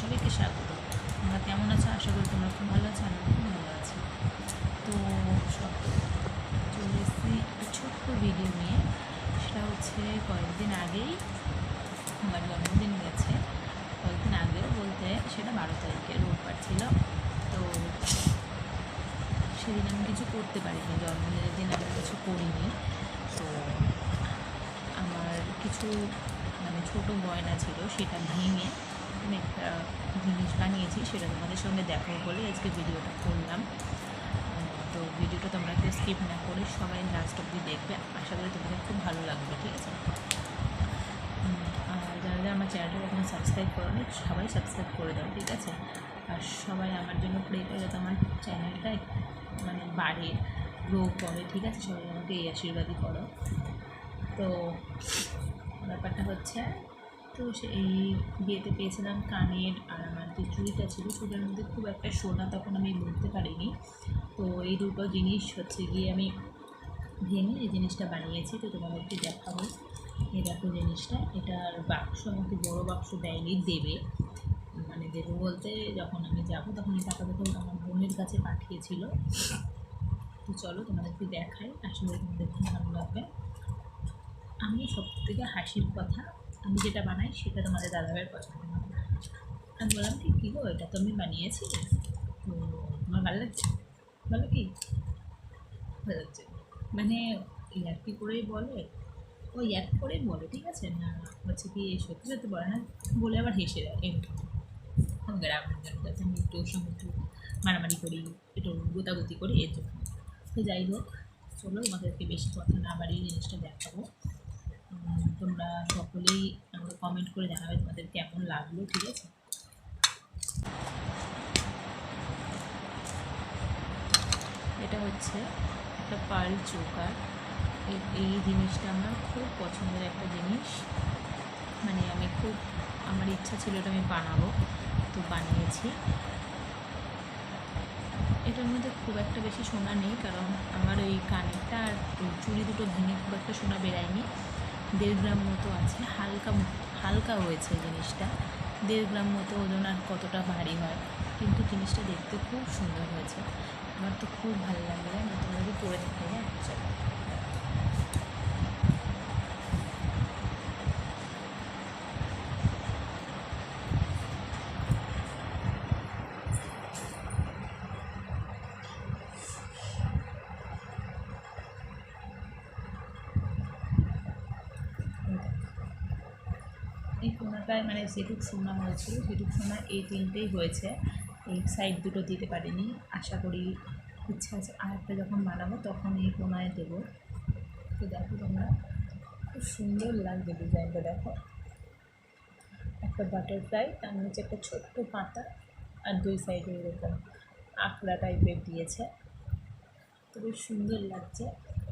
সবাইকে স্বাগত। তোমরা কেমন আছো? আশা করি তোমরা খুব ভালো আছো, আমি খুব ভালো আছি। তো সব চলে এসেছি একটা ছোট্ট ভিডিও নিয়ে। সেটা হচ্ছে কয়েকদিন আগেই আমার জন্মদিন গেছে। কয়েকদিন আগেও বলতে সেটা 12 তারিখে রোববার ছিল। তো সেদিন আমি কিছু করতে পারিনি, জন্মদিনের দিন আমি কিছু করিনি। তো আমার কিছু ছোট গয়না ছিল, সেটা ভেঙে আমি একটা জিনিস বানিয়েছি, সেটা তোমাদের সঙ্গে দেখাবো বলে আজকে ভিডিওটা করলাম। তো ভিডিওটা তোমরা একটা স্কিপ না করে সবাই লাস্ট অবধি দেখবে, আশা করি তোমাদের খুব ভালো লাগবে, ঠিক আছে? আর যারা যারা আমার চ্যানেলটা এখনো সাবস্ক্রাইব করেনি সবাই সাবস্ক্রাইব করে দাও, ঠিক আছে? আর সবাই আমার জন্য প্রে করে যাতে আমার চ্যানেলটাই বাড়ে, গ্রো করে, ঠিক আছে? সবাই আমাকে এই আশীর্বাদই করো। তো ব্যাপারটা হচ্ছে, তো সেই বিয়েতে পেয়েছিলাম কানের, আর আমার যে চুড়িটা ছিল চুড়ির মধ্যে খুব একটা সোনা তখন আমি বুঝতে পারিনি। তো এই দুটো জিনিস হচ্ছে গিয়ে আমি ভেঙে এই জিনিসটা বানিয়েছি। তো তোমাদেরকে দেখাবো। এই দেখো জিনিসটা, এটার বাক্স আমাকে বড় বাক্স দেয়নি, দেবে দেবে বলতে যখন আমি যাব তখন এই টাকাটা তো আমার বোনের কাছে পাঠিয়েছিল। তো চলো তোমাদেরকে দেখাই, আসলে তোমাদের খুব ভালো লাগবে। আমি সব থেকে হাসির কথা, আমি যেটা বানাই সেটা তোমাদের দাদাভাইয়ের পছন্দ হবে। আমি বললাম কি কী গো, এটা তো আমি বানিয়েছি, তো তোমার ভালো লাগছে? বলো কি ভালো লাগছে, ইয়ার্কি করেই বলে, ও ইয়ার্কি করেই বলে, ঠিক আছে না, হচ্ছে কি সত্যি সত্যি বলে না, বলে আবার হেসে দেয়। এরকম গ্রামের জন্য যাতে আমি একটু ওর সঙ্গে একটু মারামারি করি, একটু গোতাগুতি করি, এর জন্য। তো যাই হোক, চলো তোমাদেরকে বেশি কথা না বাড়িয়ে জিনিসটা দেখাবো। তোমরা সকলেই আমাকে কমেন্ট করে জানাবে তোমাদের কেমন লাগলো, ঠিক আছে? এটা হচ্ছে একটা পার্ল চোকার। এই জিনিসটা আমার খুব পছন্দের একটা জিনিস, আমি খুব, আমার ইচ্ছা ছিল এটা আমি বানাবো, তো বানিয়েছি। এটার মধ্যে খুব একটা বেশি সোনা নেই, কারণ আমার ওই কানেরটা আর ওই চুড়ি দুটো ভেঙে খুব একটা সোনা বেরায়নি। 1.5 গ্রাম মতো আছে, হালকা হালকা হয়েছে জিনিসটা। 1.5 গ্রাম মতো ওজন, আর কতটা ভারী হয়, কিন্তু জিনিসটা দেখতে খুব সুন্দর হয়েছে। আমার তো খুব ভালো লাগবে, আমি তোমাদেরকে পরে দেখাই। হ্যাঁ চলো। এই কোনাটায় যেটুক সোনা হয়েছিল সেটুক সোনা এই তিনটেই হয়েছে, এই সাইড দুটো দিতে পারিনি। আশা করি, ইচ্ছা আছে আর একটা যখন বানাবো তখন এই কোনায় দেবো। তো দেখো তোমরা, খুব সুন্দর লাগবে ডিজাইনটা, দেখো একটা বাটারফ্লাই, তার নিচে একটা ছোট্ট পাতা, আর দুই সাইডে এরকম আঁকড়া টাইপের দিয়েছে। তো বেশ সুন্দর লাগছে।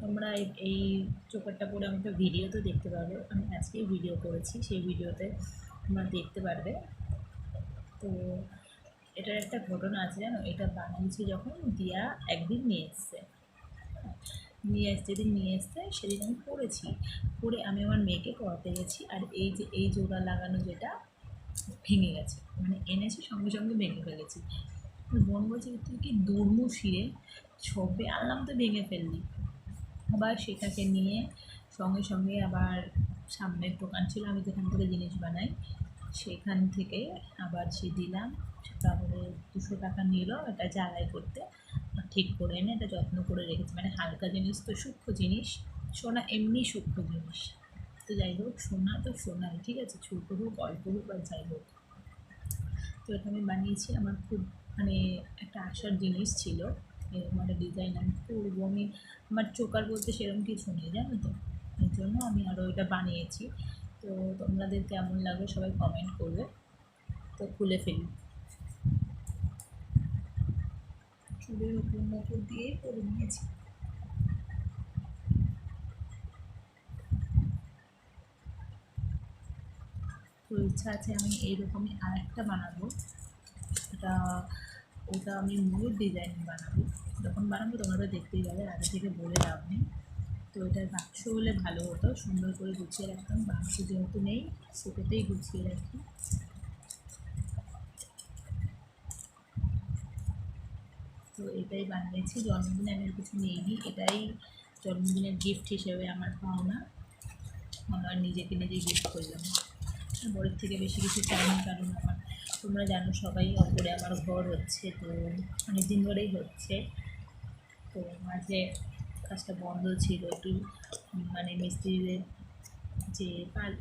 তোমরা এই চোকারটা পরে আমাকে ভিডিও তো দেখতে পাবে, আমি আজকেই ভিডিও করেছি, সেই ভিডিওতে তোমরা দেখতে পারবে। তো এটার একটা ঘটনা আছে জানো, এটা বানিয়েছি যখন দিয়া একদিন যেদিন নিয়ে এসছে সেদিন আমি পড়েছি, পরে আমি আমার মেয়েকে পড়াতে গেছি, আর এই জোড়া লাগানো যেটা ভেঙে গেছে, এনেছি সঙ্গে সঙ্গে ভেঙে ফেলেছি। বোন বলছে তুই কি দুর্মু ফিরে ছবে আনলাম তো ভেঙে ফেললি। আবার সেটাকে নিয়ে সঙ্গে সঙ্গে আবার সামনের দোকান ছিল আমি যেখান থেকে জিনিস বানাই, সেখান থেকে আবার দিলাম। তারপরে 200 টাকা নিল এটা জ্বালাই করতে, ঠিক করে এনে এটা যত্ন করে রেখেছি। হালকা জিনিস তো, সূক্ষ্ম জিনিস, সোনা এমনি সূক্ষ্ম জিনিস। তো যাই হোক, সোনা তো সোনাই, ঠিক আছে, ছোটো হোক অল্প হোক আর যাই হোক। তো এটা আমি বানিয়েছি, আমার খুব একটা আশার জিনিস ছিল, এরকম একটা ডিজাইন আমি করবো। আমার চোকার বলতে সেরকম কিছু নেই জানো তো, এর জন্য আমি আরও এটা বানিয়েছি। তো তোমাদের কেমন লাগবে সবাই কমেন্ট করবে। তো খুলে ফেলি, চুলের উপর দিয়ে করে নিয়েছি। তো ইচ্ছা আছে আমি এইরকমই আর একটা বানাবো, ওটা ওটা আমি ময়ূর ডিজাইন বানাবো। যখন বানাবো তোমরা তো দেখতেই পাবে, আগে থেকে বলে লাভ নেই। তো এটার বাক্স হলে ভালো হতো, সুন্দর করে গুছিয়ে রাখতাম, বাক্স যেহেতু নেই সেটাতেই গুছিয়ে রাখি। তো এটাই বানিয়েছি। জন্মদিনে আমি আর কিছু নিইনি, এটাই জন্মদিনের গিফট হিসেবে আমার পাওনা। আমার নিজেকে নিজেই গিফট করলাম। বড়ের থেকে বেশি কিছু চাইনি, কারণ আমার তোমরা জানো সবাই ওপরে আমার ঘর হচ্ছে, তো অনেক দিন ধরেই হচ্ছে। তো মাঝে কাজটা বন্ধ ছিল একটু, মানে মিস্ত্রিদের যে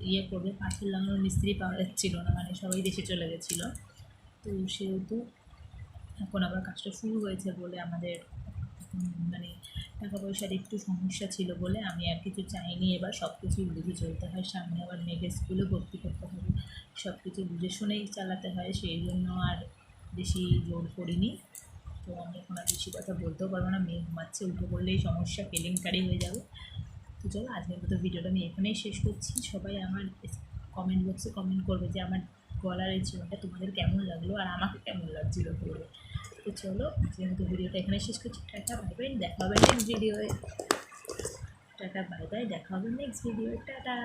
ইয়ে করবে পাথর লাগানোর মিস্ত্রি পাওয়া যাচ্ছিলো না, মানে সবাই দেশে চলে গেছিলো। তো সেহেতু এখন আবার কাজটা শুরু হয়েছে বলে আমাদের মানে টাকা পয়সার একটু সমস্যা ছিল বলে আমি আর কিছু চাইনি। এবার সব কিছুই বুঝে চলতে হয়, সামনে আবার মেয়েকে স্কুলে ভর্তি করতে হবে, সব কিছু বুঝে শুনেই চালাতে হয়, সেই জন্য আর বেশি জোর করিনি। তো আমি এখন আর বেশি কথা বলতেও পারবো না, মেয়ে ঘুমাচ্ছে, উঠে পড়লেই সমস্যা, কেলেঙ্কারি হয়ে যাবে। তো চলো আজকের মতো ভিডিওটা আমি এখানেই শেষ করছি। সবাই আমার কমেন্ট বক্সে কমেন্ট করবে যে আমার গলার এই জীবনটা তোমাদের কেমন লাগলো আর আমাকে কেমন লাগছিলো বলে। তো চলো আজকের মতো ভিডিওটা এখানে শেষ করছি। টাটা বাই বাই, দেখা হবে নেক্সট ভিডিওয়ে। টাটা বাই বাই, দেখা হবে নেক্সট ভিডিও। টাটা।